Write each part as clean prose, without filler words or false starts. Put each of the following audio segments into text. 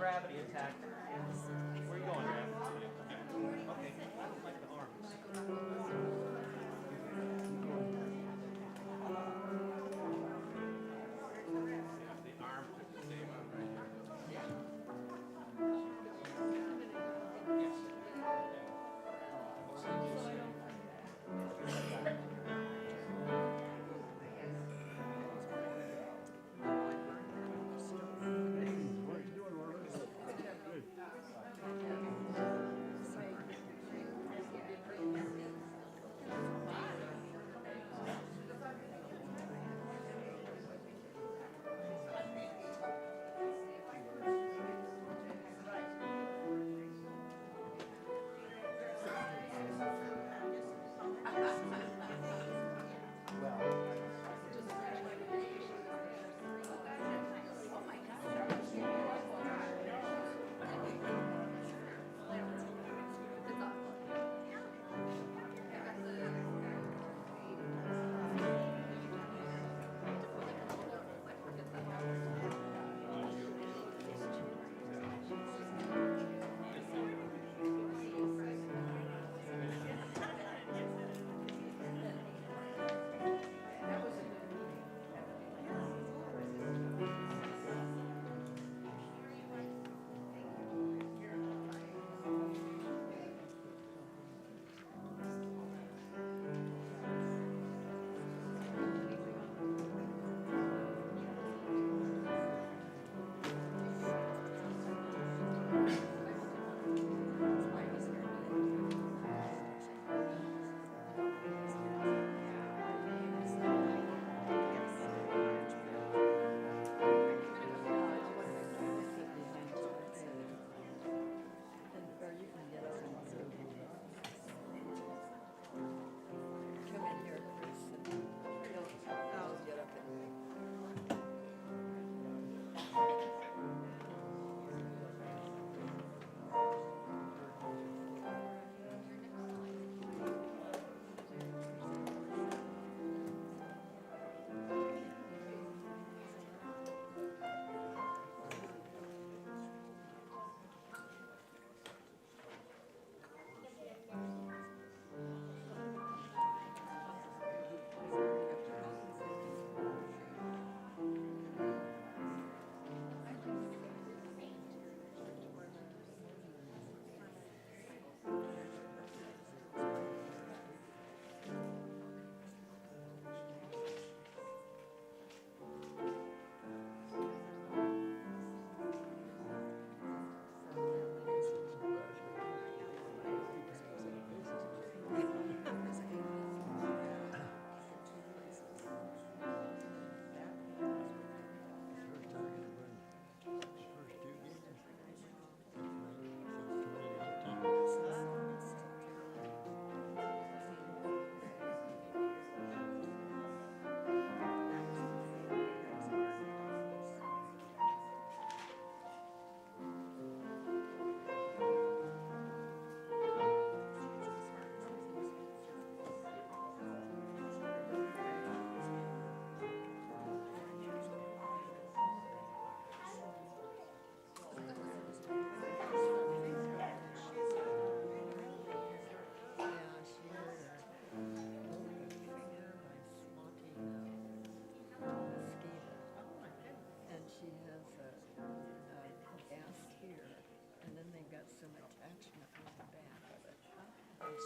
gravity attack. Where are you going, Grab? Okay. I don't like the arms. The arm took the same out right here.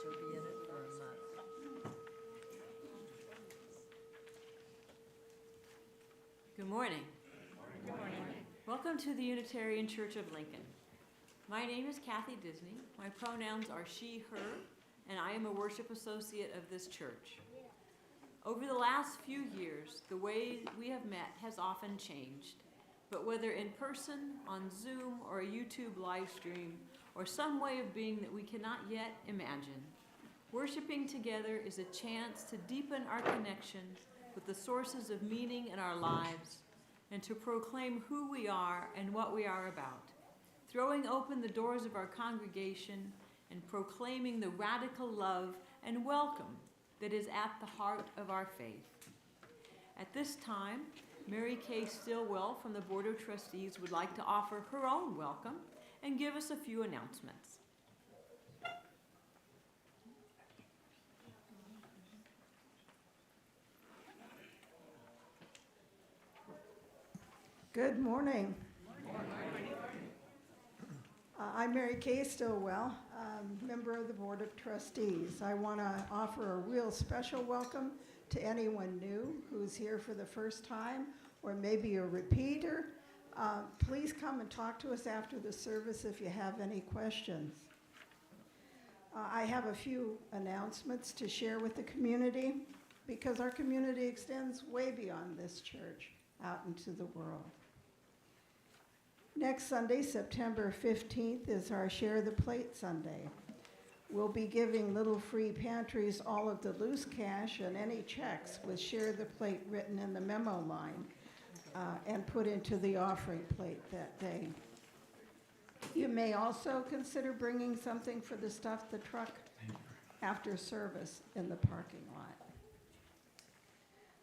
She'll be in it for a month. Good morning. Good morning. Welcome to the Unitarian Church of Lincoln. My name is Kathy Disney. My pronouns are she, her, and I am a worship associate of this church. Over the last few years, the way we have met has often changed. But whether in person, on Zoom, or a YouTube live stream, or some way of being that we cannot yet imagine, worshiping together is a chance to deepen our connection with the sources of meaning in our lives and to proclaim who we are and what we are about, throwing open the doors of our congregation and proclaiming the radical love and welcome that is at the heart of our faith. At this time, Mary Kay Stillwell from the Board of Trustees would like to offer her own welcome and give us a few announcements. Good morning. I'm Mary Kay Stillwell, member of the Board of Trustees. I want to offer a real special welcome to anyone new who's here for the first time or maybe a repeater. Please come and talk to us after the service if you have any questions. I have a few announcements to share with the community because our community extends way beyond this church out into the world. Next Sunday, September 15th, is our Share the Plate Sunday. We'll be giving Little Free Pantries all of the loose cash and any checks with Share the Plate written in the memo line and put into the offering plate that day. You may also consider bringing something for the Stuff the Truck after service in the parking lot.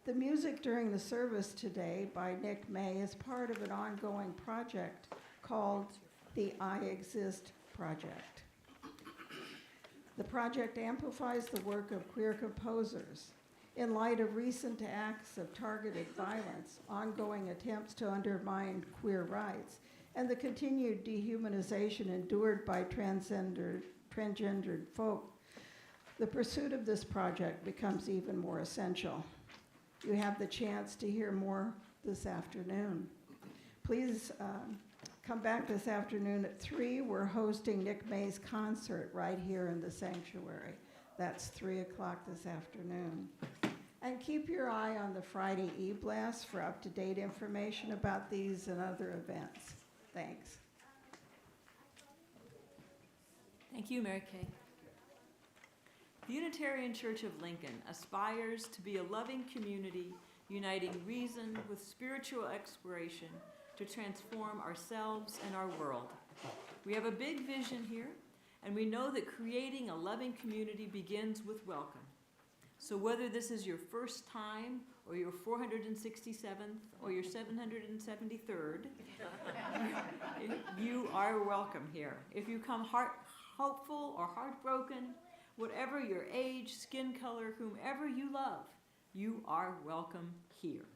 The music during the service today by Nick May is part of an ongoing project called the I Exist Project. The project amplifies the work of queer composers in light of recent acts of targeted violence, ongoing attempts to undermine queer rights, and the continued dehumanization endured by transgendered folk. The pursuit of this project becomes even more essential. You have the chance to hear more this afternoon. Please come back this afternoon at 3. We're hosting Nick May's concert right here in the sanctuary. That's 3 o'clock this afternoon. And keep your eye on the Friday e-blast for up-to-date information about these and other events. Thanks. Thank you, Mary Kay. The Unitarian Church of Lincoln aspires to be a loving community uniting reason with spiritual exploration to transform ourselves and our world. We have a big vision here, and we know that creating a loving community begins with welcome. So whether this is your first time or your 467th or your 773rd, you are welcome here. If you come hopeful or heartbroken, whatever your age, skin color, whomever you love, you are welcome here.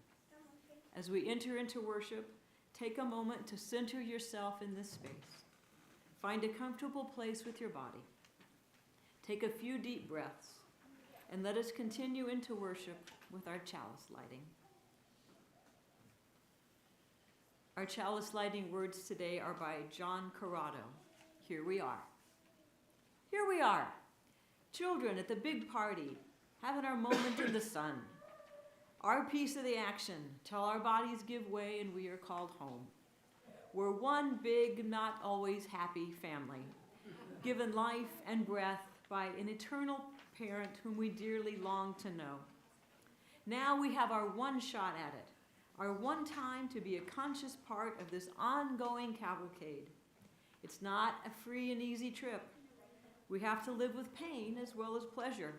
As we enter into worship, take a moment to center yourself in this space. Find a comfortable place with your body. Take a few deep breaths, and let us continue into worship with our chalice lighting. Our chalice lighting words today are by John Corrado. Here we are. Here we are. Children at the big party, having our moment in the sun. Our piece of the action, till our bodies give way and we are called home. We're one big, not always happy family, given life and breath by an eternal parent whom we dearly long to know. Now we have our one shot at it, our one time to be a conscious part of this ongoing cavalcade. It's not a free and easy trip. We have to live with pain as well as pleasure,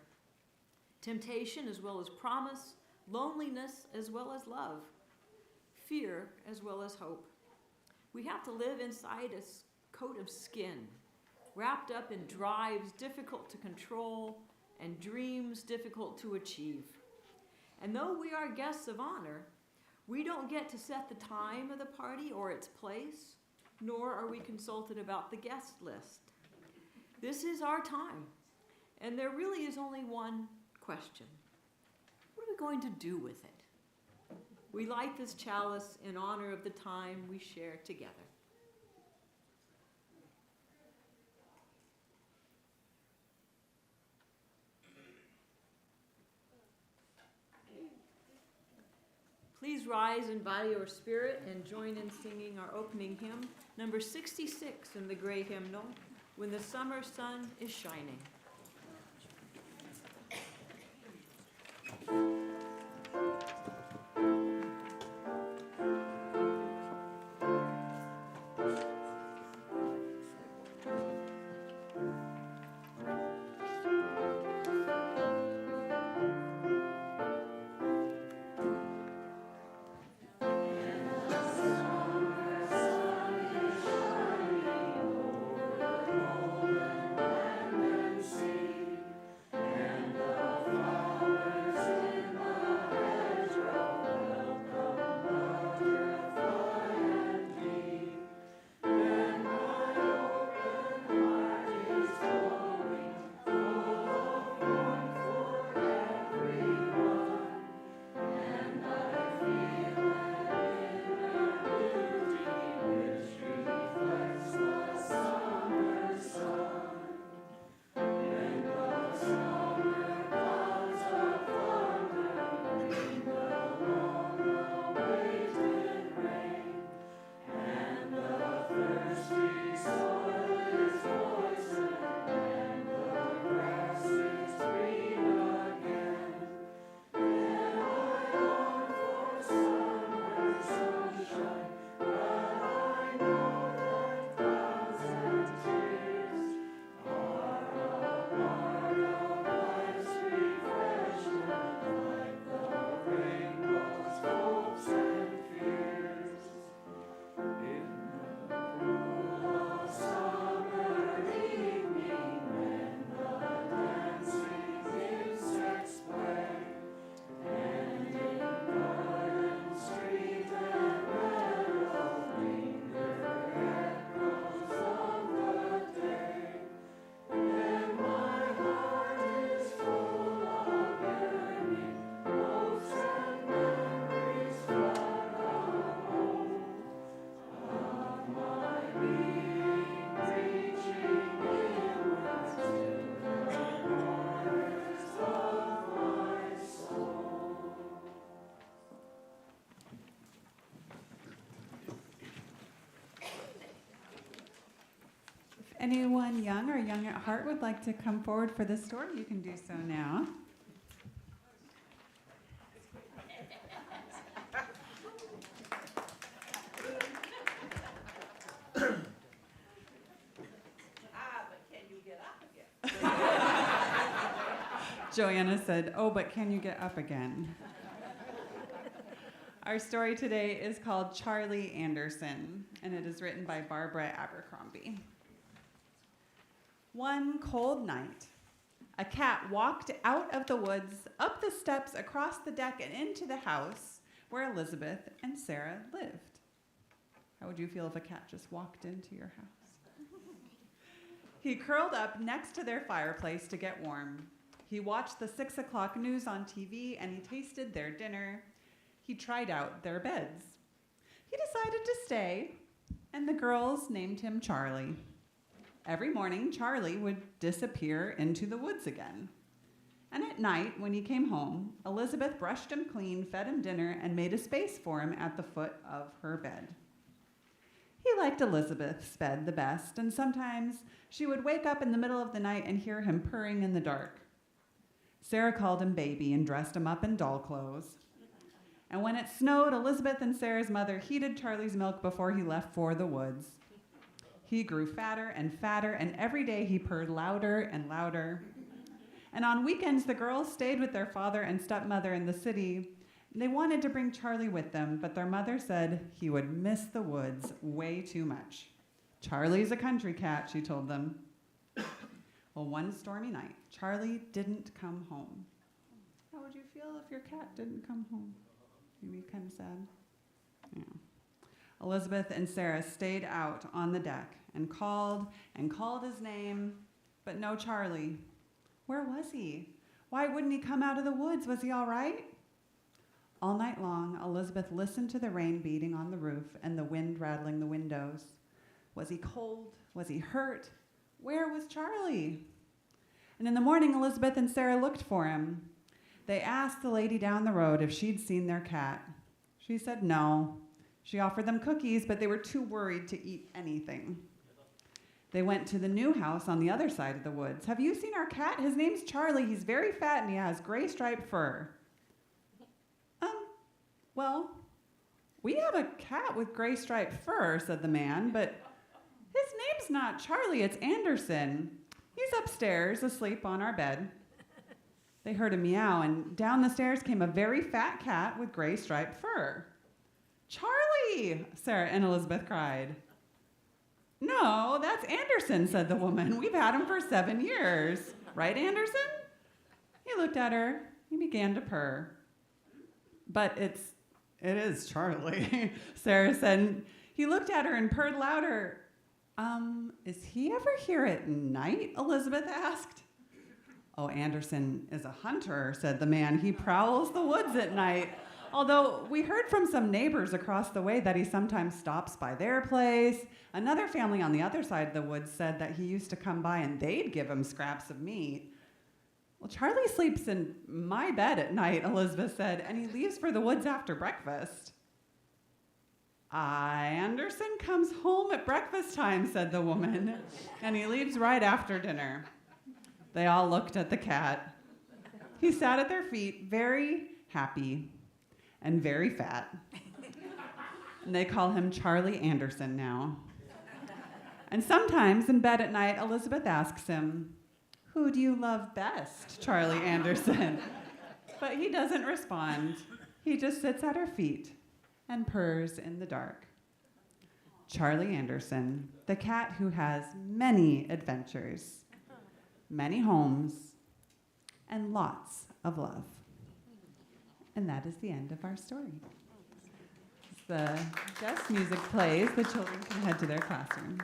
temptation as well as promise, loneliness as well as love, fear as well as hope. We have to live inside a coat of skin, wrapped up in drives difficult to control and dreams difficult to achieve. And though we are guests of honor, we don't get to set the time of the party or its place, nor are we consulted about the guest list. This is our time, and there really is only one question. What are we going to do with it? We light this chalice in honor of the time we share together. Please rise in body or spirit and join in singing our opening hymn, number 66 in the gray hymnal, When the Summer Sun is Shining. anyone young or young at heart would like to come forward for this story, you can do so now. Joanna said, "Oh, but can you get up again?" Our story today is called Charlie Anderson, and it is written by Barbara Abercrombie. One cold night, a cat walked out of the woods, up the steps, across the deck, and into the house where Elizabeth and Sarah lived. How would you feel if a cat just walked into your house? He curled up next to their fireplace to get warm. He watched the 6 o'clock news on TV, and he tasted their dinner. He tried out their beds. He decided to stay, and the girls named him Charlie. Every morning, Charlie would disappear into the woods again. And at night, when he came home, Elizabeth brushed him clean, fed him dinner, and made a space for him at the foot of her bed. He liked Elizabeth's bed the best, and sometimes she would wake up in the middle of the night and hear him purring in the dark. Sarah called him baby and dressed him up in doll clothes. And when it snowed, Elizabeth and Sarah's mother heated Charlie's milk before he left for the woods. He grew fatter, and every day he purred louder and louder. And on weekends, the girls stayed with their father and stepmother in the city. They wanted to bring Charlie with them, but their mother said he would miss the woods way too much. Charlie's a country cat, she told them. Well, one stormy night, Charlie didn't come home. How would you feel if your cat didn't come home? You'd be kind of sad. Yeah. Elizabeth and Sarah stayed out on the deck and called his name, but no Charlie. Where was he? Why wouldn't he come out of the woods? Was he all right? All night long, Elizabeth listened to the rain beating on the roof and the wind rattling the windows. Was he cold? Was he hurt? Where was Charlie? And in the morning, Elizabeth and Sarah looked for him. They asked the lady down the road if she'd seen their cat. She said no. She offered them cookies, but they were too worried to eat anything. They went to the new house on the other side of the woods. Have you seen our cat? His name's Charlie. He's very fat and he has gray striped fur. Well, we have a cat with gray striped fur, said the man, but his name's not Charlie, it's Anderson. He's upstairs, asleep on our bed. They heard a meow, and down the stairs came a very fat cat with gray striped fur. Charlie, Sarah and Elizabeth cried. No, that's Anderson, said the woman. We've had him for 7 years. Right, Anderson? He looked at her. He began to purr. But it is Charlie, Sarah said. He looked at her and purred louder. Is he ever here at night? Elizabeth asked. Oh, Anderson is a hunter, said the man. He prowls the woods at night. Although we heard from some neighbors across the way that he sometimes stops by their place. Another family on the other side of the woods said that he used to come by and they'd give him scraps of meat. Well, Charlie sleeps in my bed at night, Elizabeth said, and he leaves for the woods after breakfast. Anderson comes home at breakfast time, said the woman, and he leaves right after dinner. They all looked at the cat. He sat at their feet, very happy and very fat. And they call him Charlie Anderson now. And sometimes in bed at night, Elizabeth asks him, "Who do you love best, Charlie Anderson?" But he doesn't respond. He just sits at her feet and purrs in the dark. Charlie Anderson, the cat who has many adventures, many homes, and lots of love. And that is the end of our story. As the guest music plays, the children can head to their classroom.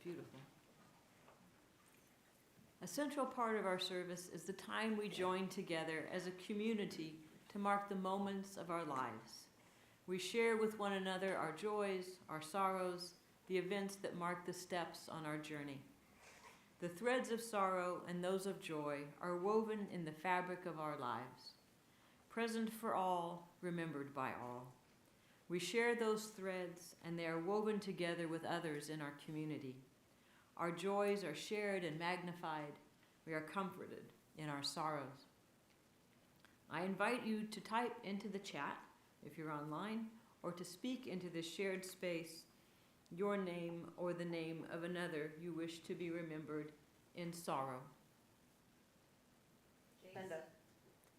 beautiful. A central part of our service is the time we join together as a community to mark the moments of our lives. We share with one another our joys, our sorrows, the events that mark the steps on our journey. The threads of sorrow and those of joy are woven in the fabric of our lives, present for all, remembered by all. We share those threads, and they are woven together with others in our community. Our joys are shared and magnified. We are comforted in our sorrows. I invite you to type into the chat, if you're online, or to speak into this shared space your name or the name of another you wish to be remembered in sorrow. Linda.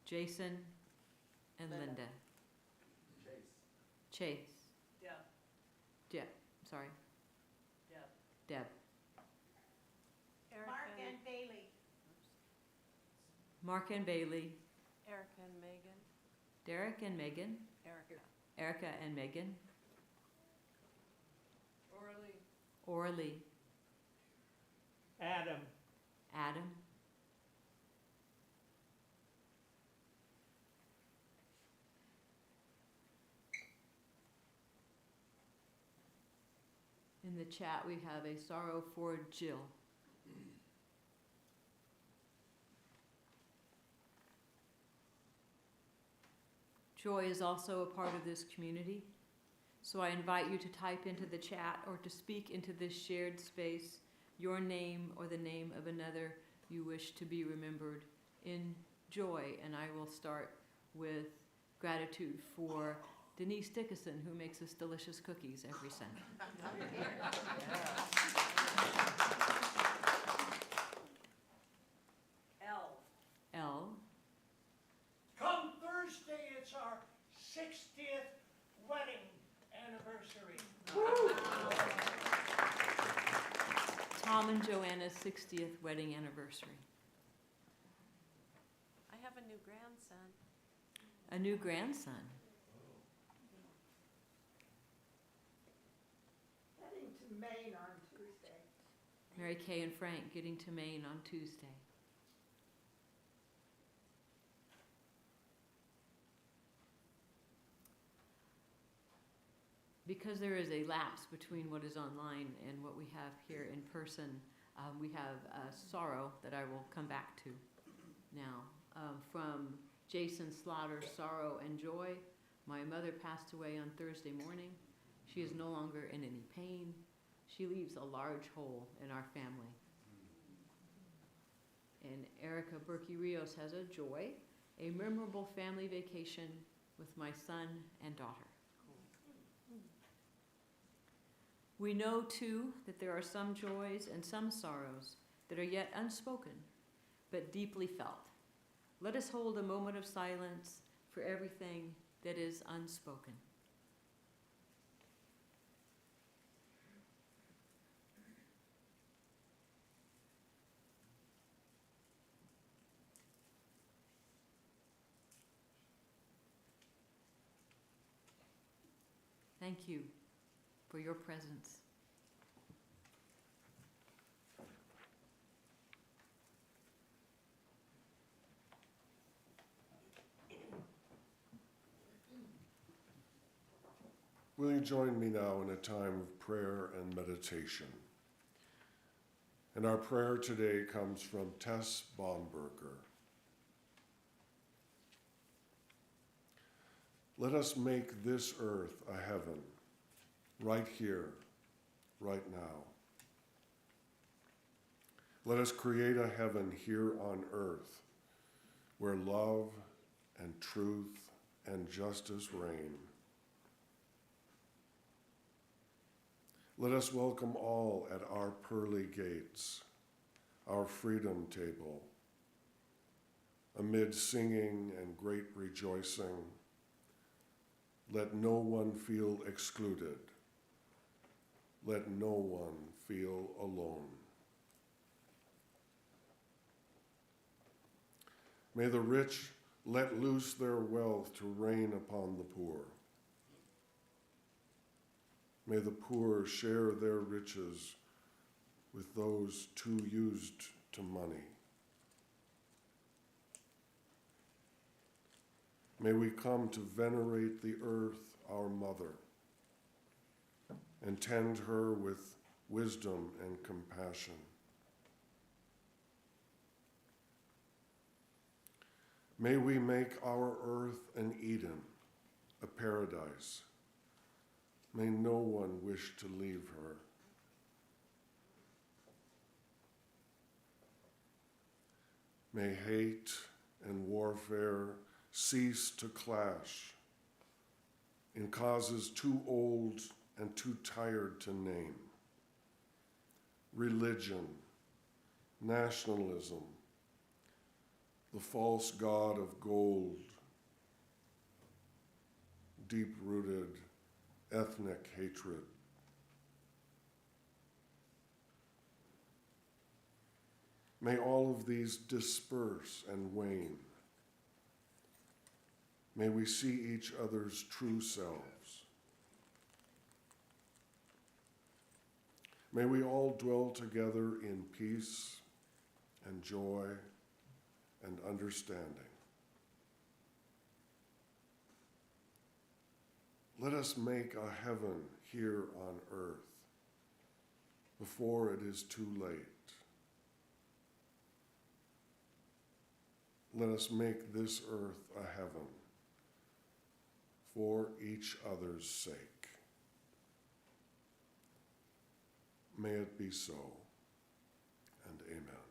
Jason and Linda. Linda. Chase. Deb. Deb. Sorry. Deb. Deb. Mark and Bailey. Mark and Bailey. Erica and Megan. Derek and Megan. Erica. Erica and Megan. Orly. Orly. Adam. Adam. In the chat, we have a sorrow for Jill. Joy is also a part of this community, so I invite you to type into the chat or to speak into this shared space your name or the name of another you wish to be remembered in joy. And I will start with gratitude for Denise Dickinson, who makes us delicious cookies every Sunday. L. Come Thursday, it's our 60th wedding anniversary. Tom and Joanna's 60th wedding anniversary. I have a new grandson. A new grandson. Heading to Maine on Tuesday. Mary Kay and Frank getting to Maine on Tuesday. Because there is a lapse between what is online and what we have here in person, we have sorrow that I will come back to now. From Jason Slaughter, Sorrow and Joy. My mother passed away on Thursday morning. She is no longer in any pain. She leaves a large hole in our family. And Erica Berkey Rios has a joy, a memorable family vacation with my son and daughter. We know, too, that there are some joys and some sorrows that are yet unspoken, but deeply felt. Let us hold a moment of silence for everything that is unspoken. Thank you for your presence. Will you join me now in a time of prayer and meditation? And our prayer today comes from Tess Baumberger. Let us make this earth a heaven, right here, right now. Let us create a heaven here on earth, where love and truth and justice reign. Let us welcome all at our pearly gates, our freedom table, amid singing and great rejoicing. Let no one feel excluded. Let no one feel alone. May the rich let loose their wealth to rain upon the poor. May the poor share their riches with those too used to money. May we come to venerate the earth, our mother, and tend her with wisdom and compassion. May we make our earth an Eden, a paradise. May no one wish to leave her. May hate and warfare cease to clash in causes too old and too tired to name. Religion, nationalism, the false god of gold, deep-rooted ethnic hatred. May all of these disperse and wane. May we see each other's true selves. May we all dwell together in peace and joy and understanding. Let us make a heaven here on earth before it is too late. Let us make this earth a heaven for each other's sake. May it be so, and amen.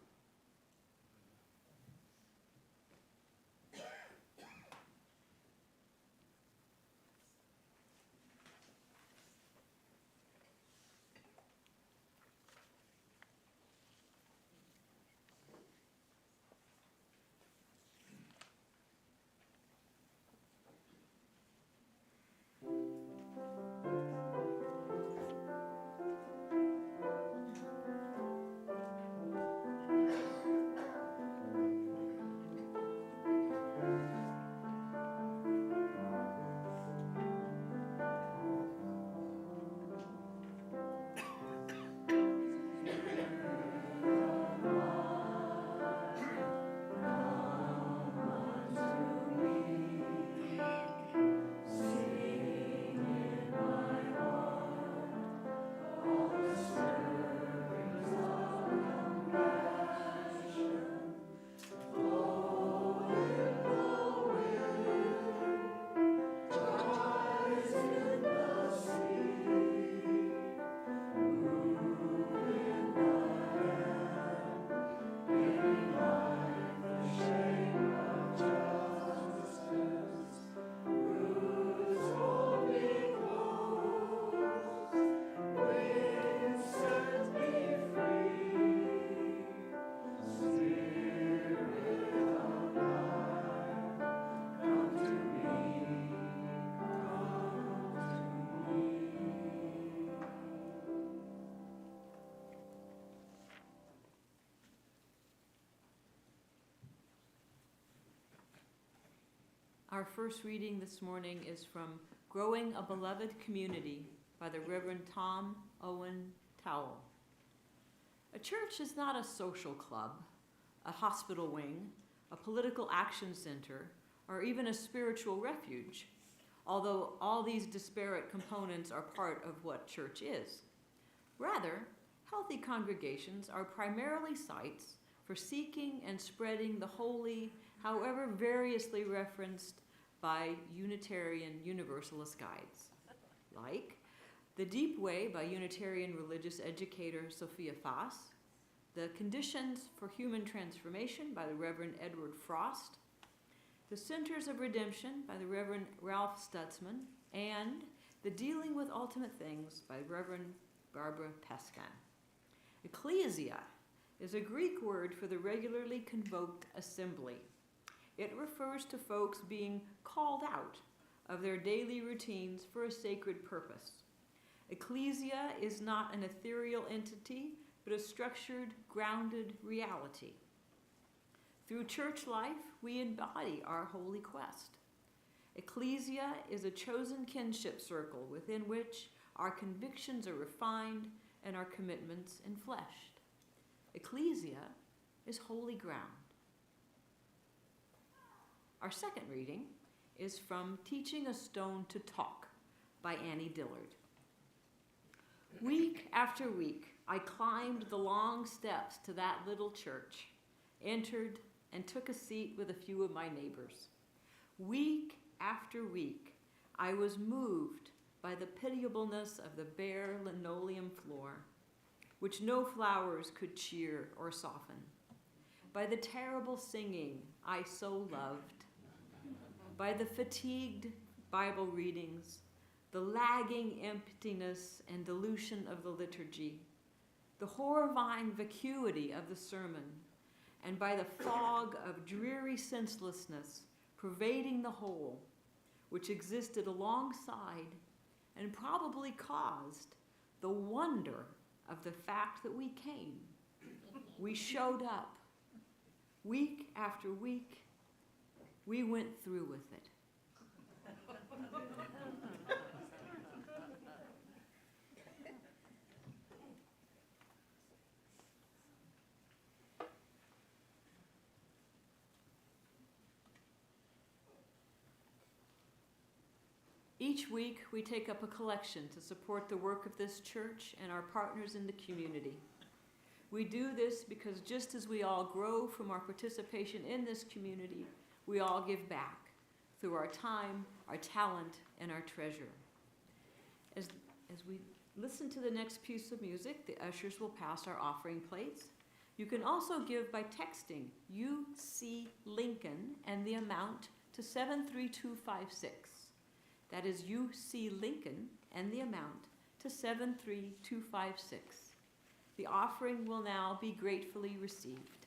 Our first reading this morning is from Growing a Beloved Community by the Reverend Tom Owen Towle. A church is not a social club, a hospital wing, a political action center, or even a spiritual refuge, although all these disparate components are part of what church is. Rather, healthy congregations are primarily sites for seeking and spreading the holy, however variously referenced by Unitarian Universalist guides, like The Deep Way by Unitarian religious educator Sophia Fass, The Conditions for Human Transformation by the Reverend Edward Frost, The Centers of Redemption by the Reverend Ralph Stutzman, and The Dealing with Ultimate Things by Reverend Barbara Pescan. Ecclesia is a Greek word for the regularly convoked assembly. It refers to folks being called out of their daily routines for a sacred purpose. Ecclesia is not an ethereal entity, but a structured, grounded reality. Through church life, we embody our holy quest. Ecclesia is a chosen kinship circle within which our convictions are refined and our commitments enfleshed. Ecclesia is holy ground. Our second reading is from Teaching a Stone to Talk by Annie Dillard. Week after week, I climbed the long steps to that little church, entered, and took a seat with a few of my neighbors. Week after week, I was moved by the pitiableness of the bare linoleum floor, which no flowers could cheer or soften, by the terrible singing I so loved, by the fatigued Bible readings, the lagging emptiness and dilution of the liturgy, the horrifying vacuity of the sermon, and by the fog of dreary senselessness pervading the whole, which existed alongside and probably caused the wonder of the fact that we came. We showed up. Week after week, we went through with it. Each week, we take up a collection to support the work of this church and our partners in the community. We do this because just as we all grow from our participation in this community, we all give back through our time, our talent, and our treasure. As we listen to the next piece of music, the ushers will pass our offering plates. You can also give by texting UC Lincoln and the amount to 73256. That is UC Lincoln and the amount to 73256. The offering will now be gratefully received.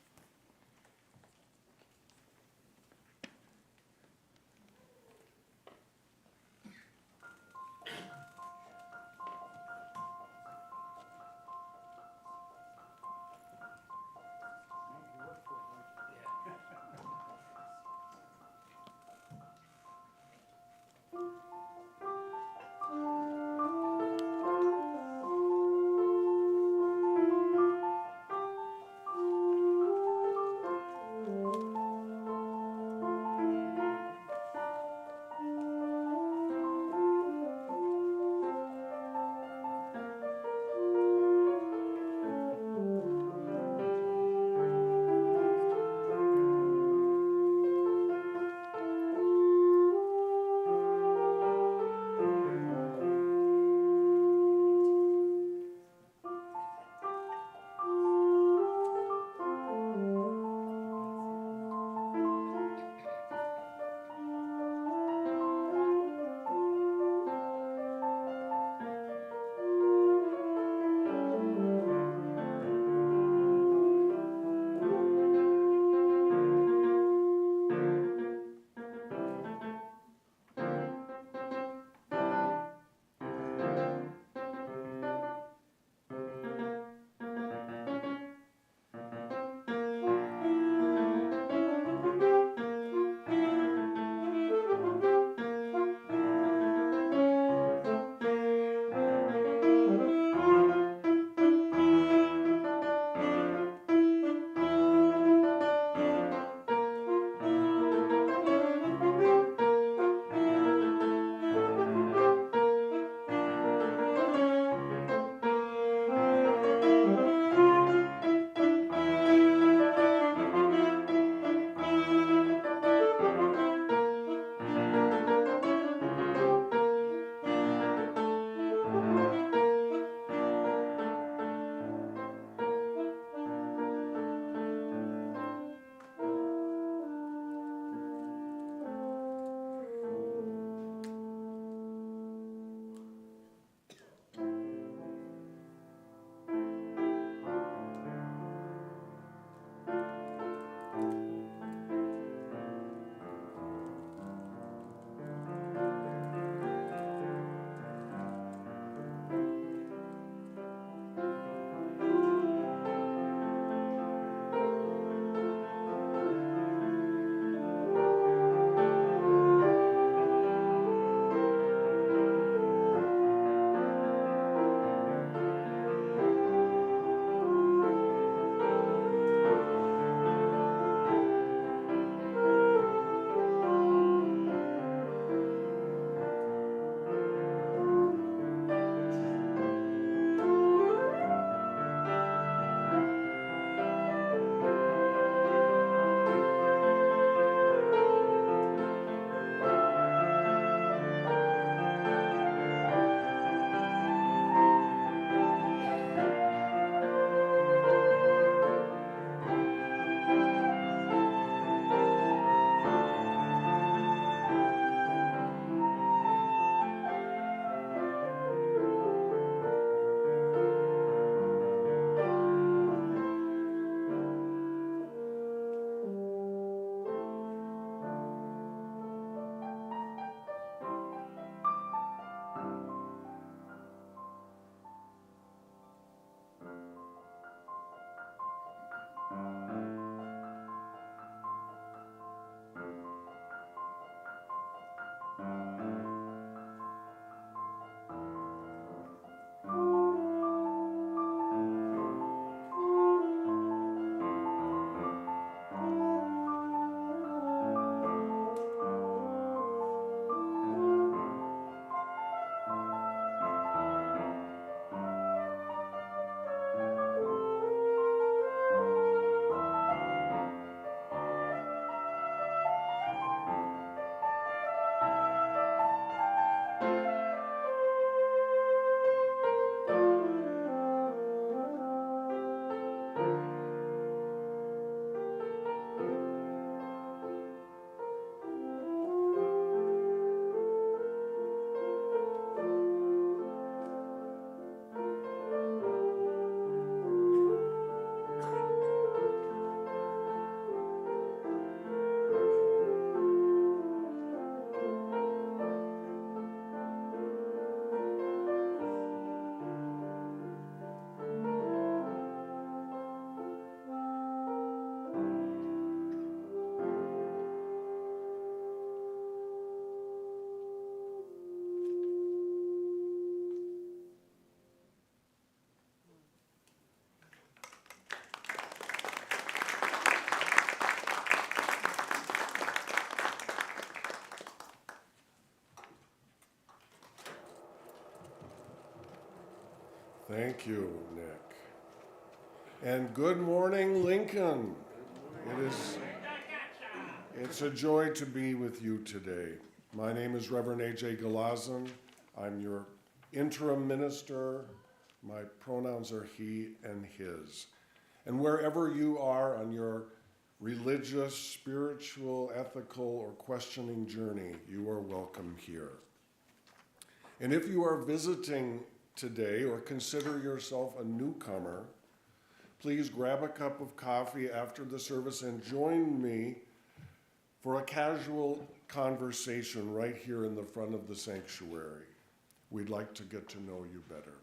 Thank you, Nick. And good morning, Lincoln. It's a joy to be with you today. My name is Reverend A.J. Galazin. I'm your interim minister. My pronouns are he and his. And wherever you are on your religious, spiritual, ethical, or questioning journey, you are welcome here. And if you are visiting today or consider yourself a newcomer, please grab a cup of coffee after the service and join me for a casual conversation right here in the front of the sanctuary. We'd like to get to know you better.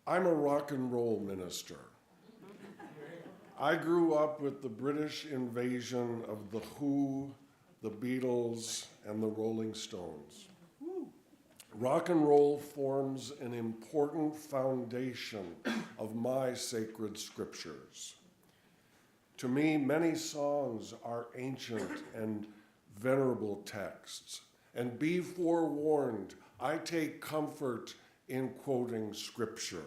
I'm a rock and roll minister. I grew up with the British invasion of The Who, the Beatles, and the Rolling Stones. Rock and roll forms an important foundation of my sacred scriptures. To me, many songs are ancient and venerable texts. And be forewarned, I take comfort in quoting scripture.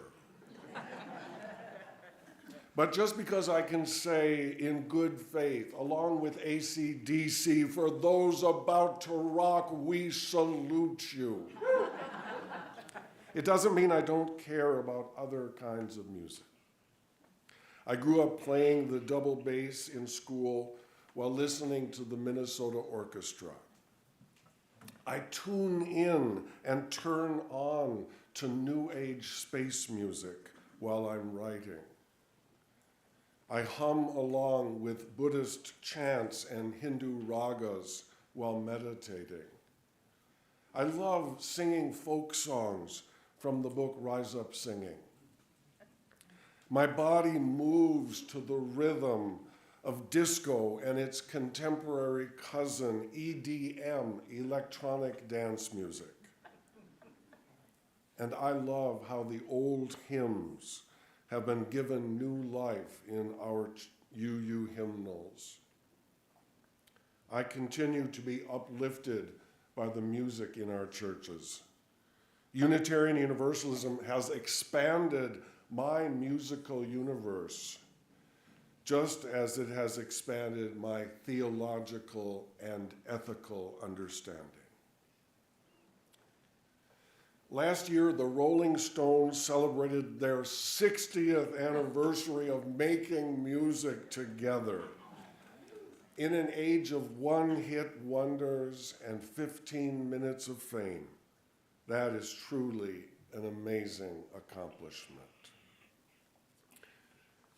But just because I can say in good faith, along with AC/DC, for those about to rock, we salute you. It doesn't mean I don't care about other kinds of music. I grew up playing the double bass in school while listening to the Minnesota Orchestra. I tune in and turn on to New Age space music while I'm writing. I hum along with Buddhist chants and Hindu ragas while meditating. I love singing folk songs from the book Rise Up Singing. My body moves to the rhythm of disco and its contemporary cousin, EDM, electronic dance music. And I love how the old hymns have been given new life in our UU hymnals. I continue to be uplifted by the music in our churches. Unitarian Universalism has expanded my musical universe, just as it has expanded my theological and ethical understanding. Last year, the Rolling Stones celebrated their 60th anniversary of making music together. In an age of one-hit wonders and 15 minutes of fame, that is truly an amazing accomplishment.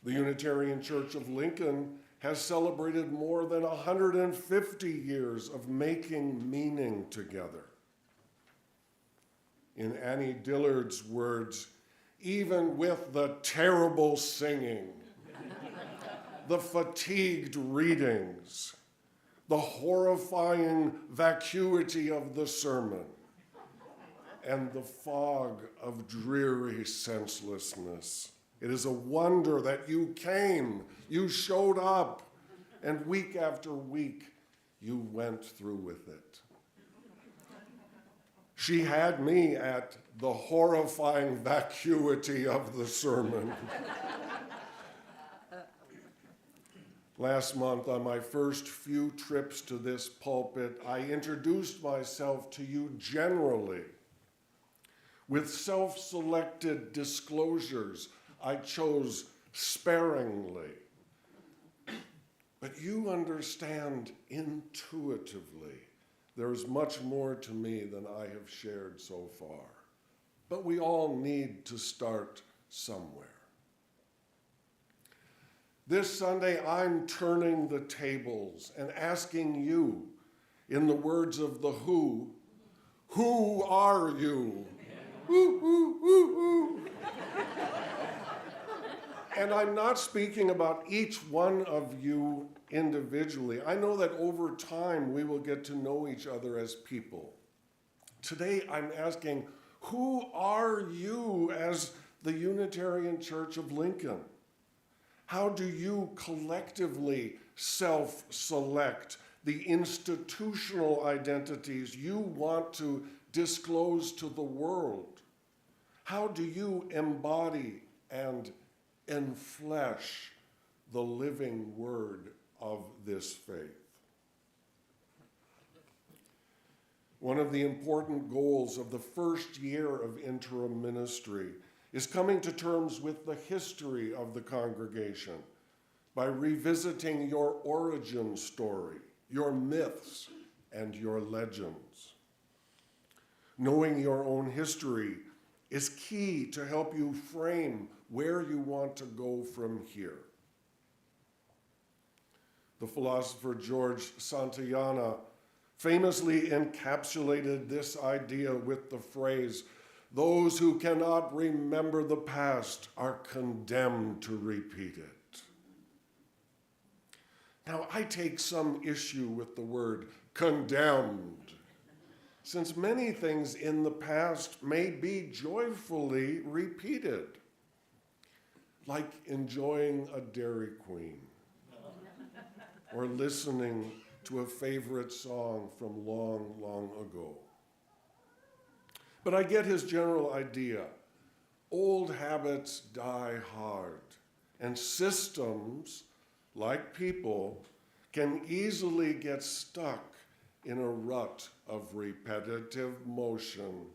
The Unitarian Church of Lincoln has celebrated more than 150 years of making meaning together. In Annie Dillard's words, even with the terrible singing, the fatigued readings, the horrifying vacuity of the sermon, and the fog of dreary senselessness, it is a wonder that you came, you showed up, and week after week, you went through with it. She had me at the horrifying vacuity of the sermon. Last month, on my first few trips to this pulpit, I introduced myself to you generally. With self-selected disclosures, I chose sparingly. But you understand intuitively there's much more to me than I have shared so far. But we all need to start somewhere. This Sunday, I'm turning the tables and asking you, in the words of The Who are you? Woo, woo, woo, woo. And I'm not speaking about each one of you individually. I know that over time we will get to know each other as people. Today I'm asking, who are you as the Unitarian Church of Lincoln? How do you collectively self-select the institutional identities you want to disclose to the world? How do you embody and enflesh the living word of this faith? One of the important goals of the first year of interim ministry is coming to terms with the history of the congregation by revisiting your origin story, your myths, and your legends. Knowing your own history is key to help you frame where you want to go from here. The philosopher George Santayana famously encapsulated this idea with the phrase, "Those who cannot remember the past are condemned to repeat it." Now, I take some issue with the word condemned, since many things in the past may be joyfully repeated, like enjoying a Dairy Queen or listening to a favorite song from long, long ago. But I get his general idea. Old habits die hard, and systems, like people, can easily get stuck in a rut of repetitive motion.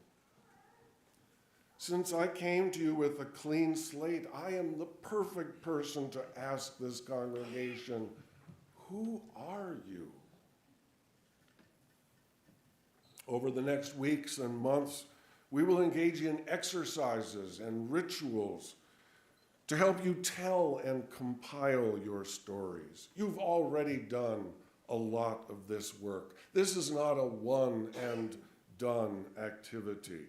Since I came to you with a clean slate, I am the perfect person to ask this congregation, who are you? Over the next weeks and months, we will engage in exercises and rituals to help you tell and compile your stories. You've already done a lot of this work. This is not a one and done activity.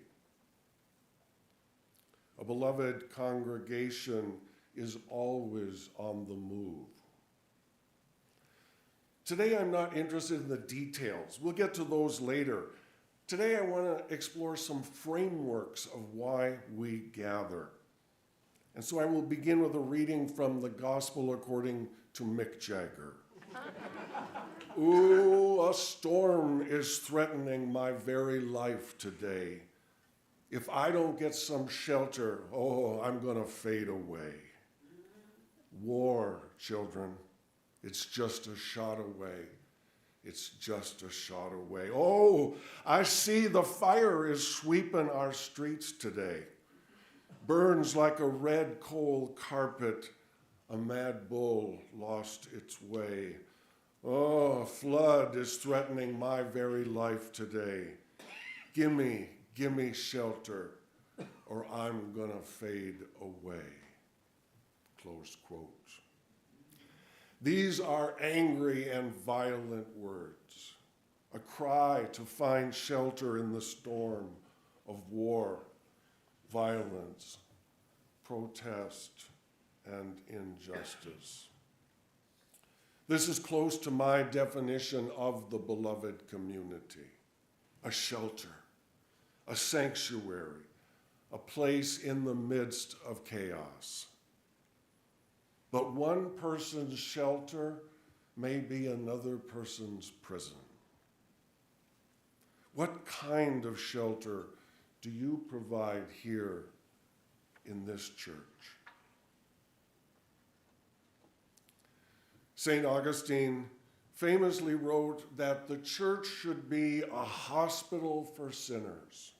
A beloved congregation is always on the move. Today, I'm not interested in the details. We'll get to those later. Today, I want to explore some frameworks of why we gather. And so I will begin with a reading from the Gospel according to Mick Jagger. Ooh, a storm is threatening my very life today. If I don't get some shelter, I'm going to fade away. War, children, it's just a shot away. It's just a shot away. Oh, I see the fire is sweeping our streets today. Burns like a red coal carpet. A mad bull lost its way. Oh, a flood is threatening my very life today. Gimme shelter, or I'm gonna fade away. Close quote. These are angry and violent words, a cry to find shelter in the storm of war, violence, protest, and injustice. This is close to my definition of the beloved community: a shelter, a sanctuary, a place in the midst of chaos. But one person's shelter may be another person's prison. What kind of shelter do you provide here in this church? St. Augustine famously wrote that the church should be a hospital for sinners,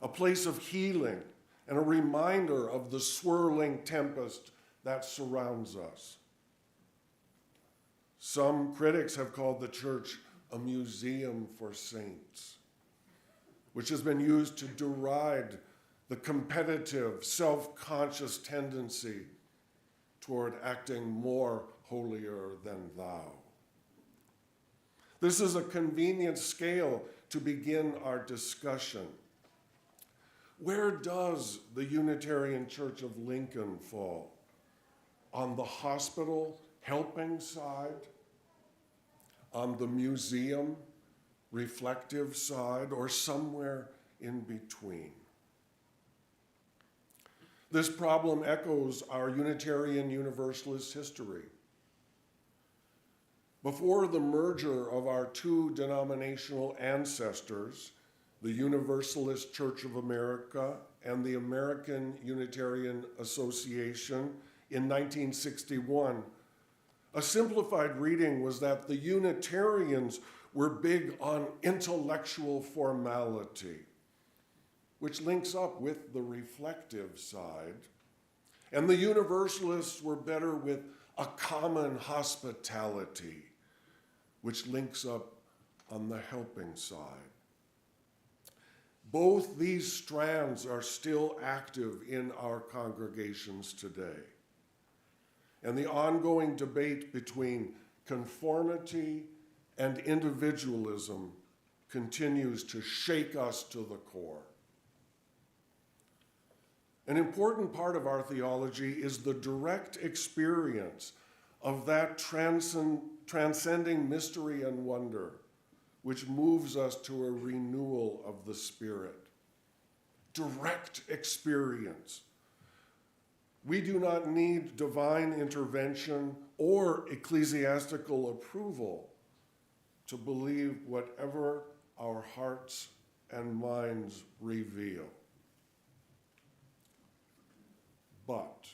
a place of healing and a reminder of the swirling tempest that surrounds us. Some critics have called the church a museum for saints, which has been used to deride the competitive, self-conscious tendency toward acting more holier than thou. This is a convenient scale to begin our discussion. Where does the Unitarian Church of Lincoln fall? On the hospital helping side? On the museum reflective side? Or somewhere in between? This problem echoes our Unitarian Universalist history. Before the merger of our two denominational ancestors, the Universalist Church of America and the American Unitarian Association in 1961. A simplified reading was that the Unitarians were big on intellectual formality, which links up with the reflective side. And the Universalists were better with a common hospitality, which links up on the helping side. Both these strands are still active in our congregations today. And the ongoing debate between conformity and individualism continues to shake us to the core. An important part of our theology is the direct experience of that transcending mystery and wonder, which moves us to a renewal of the Spirit. Direct experience. We do not need divine intervention or ecclesiastical approval to believe whatever our hearts and minds reveal. But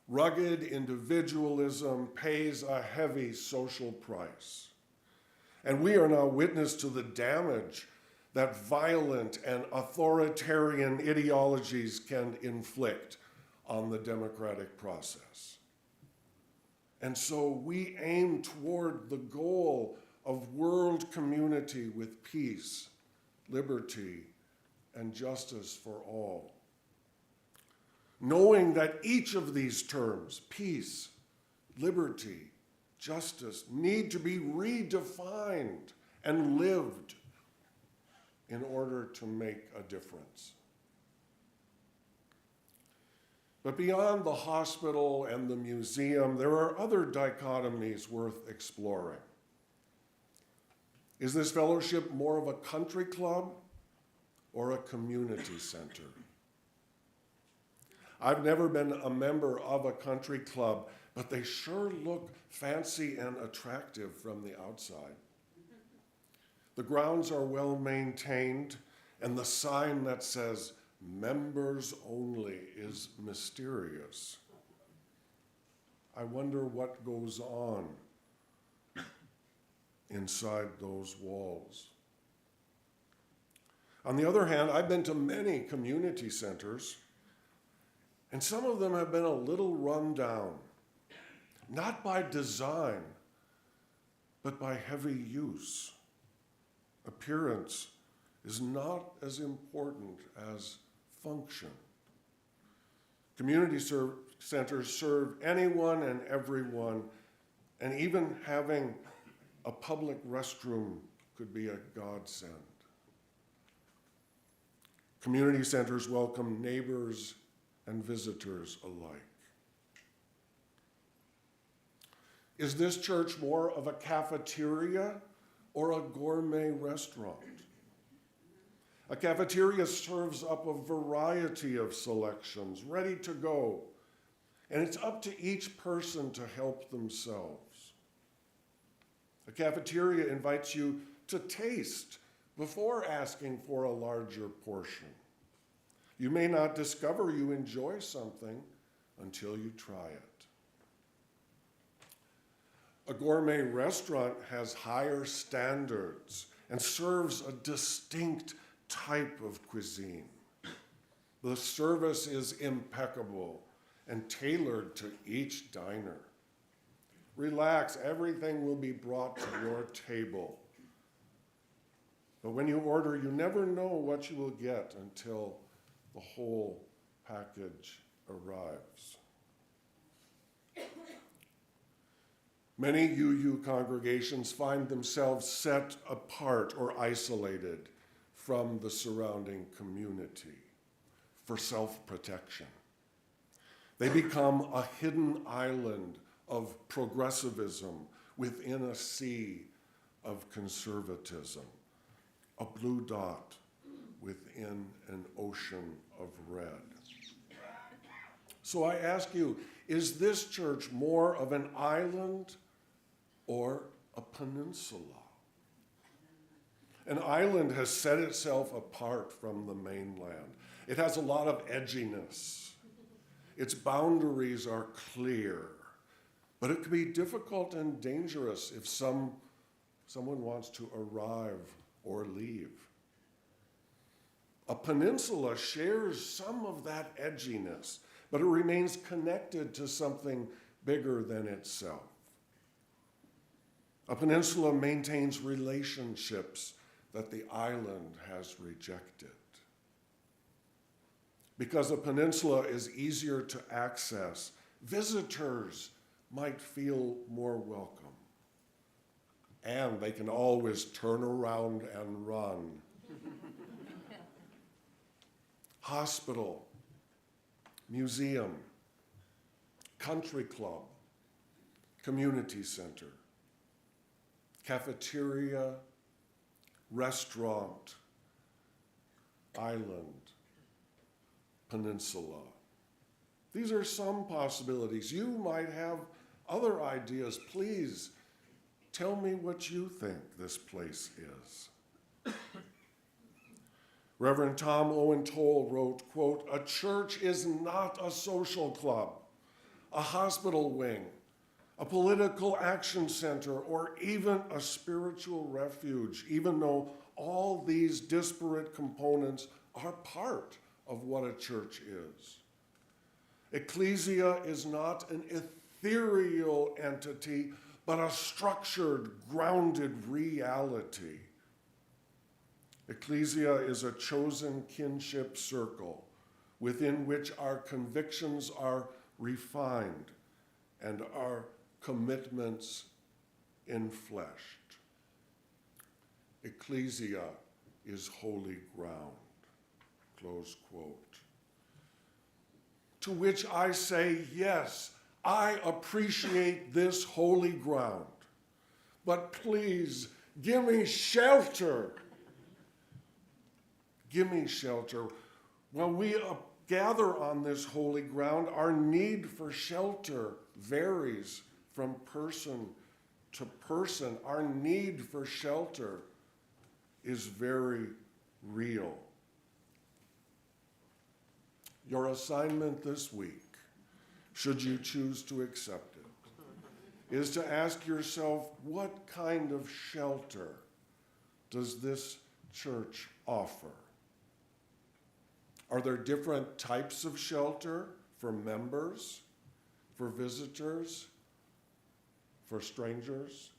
rugged individualism pays a heavy social price. And we are now witness to the damage that violent and authoritarian ideologies can inflict on the democratic process. And so we aim toward the goal of world community with peace, liberty, and justice for all. Knowing that each of these terms, peace, liberty, justice, need to be redefined and lived in order to make a difference. But beyond the hospital and the museum, there are other dichotomies worth exploring. Is this fellowship more of a country club or a community center? I've never been a member of a country club, but they sure look fancy and attractive from the outside. The grounds are well maintained, and the sign that says members only is mysterious. I wonder what goes on inside those walls. On the other hand, I've been to many community centers, and some of them have been a little run down, not by design, but by heavy use. Appearance is not as important as function. Community centers serve anyone and everyone, and even having a public restroom could be a godsend. Community centers welcome neighbors and visitors alike. Is this church more of a cafeteria or a gourmet restaurant? A cafeteria serves up a variety of selections, ready to go, and it's up to each person to help themselves. A cafeteria invites you to taste before asking for a larger portion. You may not discover you enjoy something until you try it. A gourmet restaurant has higher standards and serves a distinct type of cuisine. The service is impeccable and tailored to each diner. Relax, everything will be brought to your table. But when you order, you never know what you will get until the whole package arrives. Many UU congregations find themselves set apart or isolated from the surrounding community for self-protection. They become a hidden island of progressivism within a sea of conservatism, a blue dot within an ocean of red. So I ask you, is this church more of an island or a peninsula? An island has set itself apart from the mainland. It has a lot of edginess. Its boundaries are clear, but it can be difficult and dangerous if someone wants to arrive or leave. A peninsula shares some of that edginess, but it remains connected to something bigger than itself. A peninsula maintains relationships that the island has rejected. Because a peninsula is easier to access, visitors might feel more welcome. And they can always turn around and run. Hospital, museum, country club, community center, cafeteria, restaurant, island, peninsula. These are some possibilities. You might have other ideas. Please tell me what you think this place is. Reverend Tom Owen Toll wrote, quote, "A church is not a social club, a hospital wing, a political action center, or even a spiritual refuge, even though all these disparate components are part of what a church is. Ecclesia is not an ethereal entity, but a structured, grounded reality. Ecclesia is a chosen kinship circle within which our convictions are refined and our commitments enfleshed. Ecclesia is holy ground." Close quote. To which I say, yes, I appreciate this holy ground, but please give me shelter. Give me shelter. When we gather on this holy ground, our need for shelter varies from person to person. Our need for shelter is very real. Your assignment this week, should you choose to accept it, is to ask yourself, what kind of shelter does this church offer? Are there different types of shelter for members, for visitors, for strangers?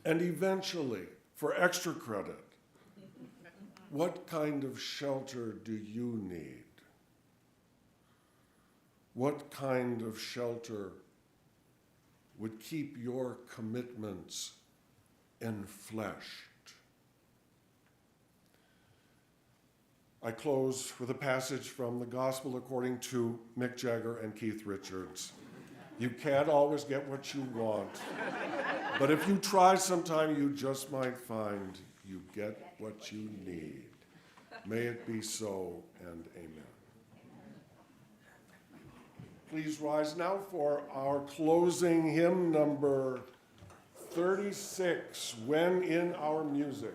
And eventually, for extra credit, what kind of shelter do you need? What kind of shelter would keep your commitments enfleshed? I close with a passage from the Gospel according to Mick Jagger and Keith Richards. You can't always get what you want, but if you try sometime, you just might find you get what you need. May it be so, and amen. Please rise now for our closing hymn number 36, When in Our Music.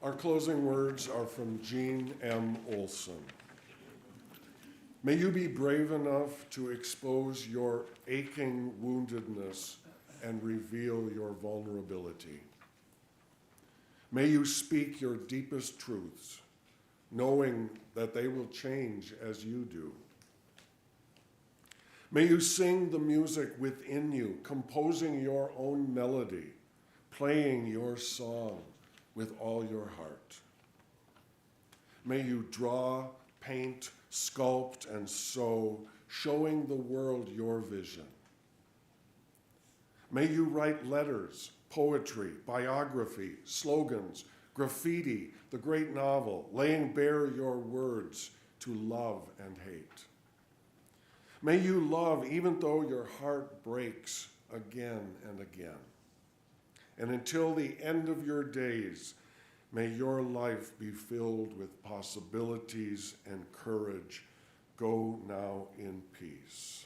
Our closing words are from Jean M. Olson. May you be brave enough to expose your aching woundedness and reveal your vulnerability. May you speak your deepest truths, knowing that they will change as you do. May you sing the music within you, composing your own melody, playing your song with all your heart. May you draw, paint, sculpt, and sew, showing the world your vision. May you write letters, poetry, biography, slogans, graffiti, the great novel, laying bare your words to love and hate. May you love even though your heart breaks again and again. And until the end of your days, may your life be filled with possibilities and courage. Go now in peace.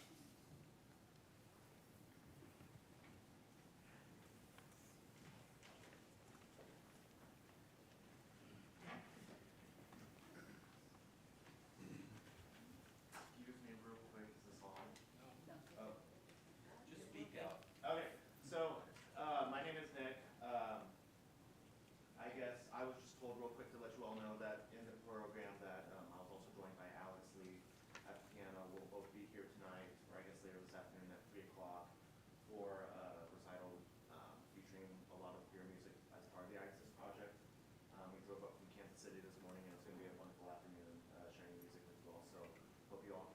Excuse me real quick, is this on? Oh, just speak out. Okay, so, my name is Nick. I guess I was just told real quick to let you all know that in the program that, I was also joined by Alex Lee at the piano. We'll both be here tonight, or I guess later this afternoon at 3 o'clock for a recital, featuring a lot of your music as part of the Axis project. We drove up from Kansas City this morning, and it's gonna be a wonderful afternoon, sharing music with you all, so hope you all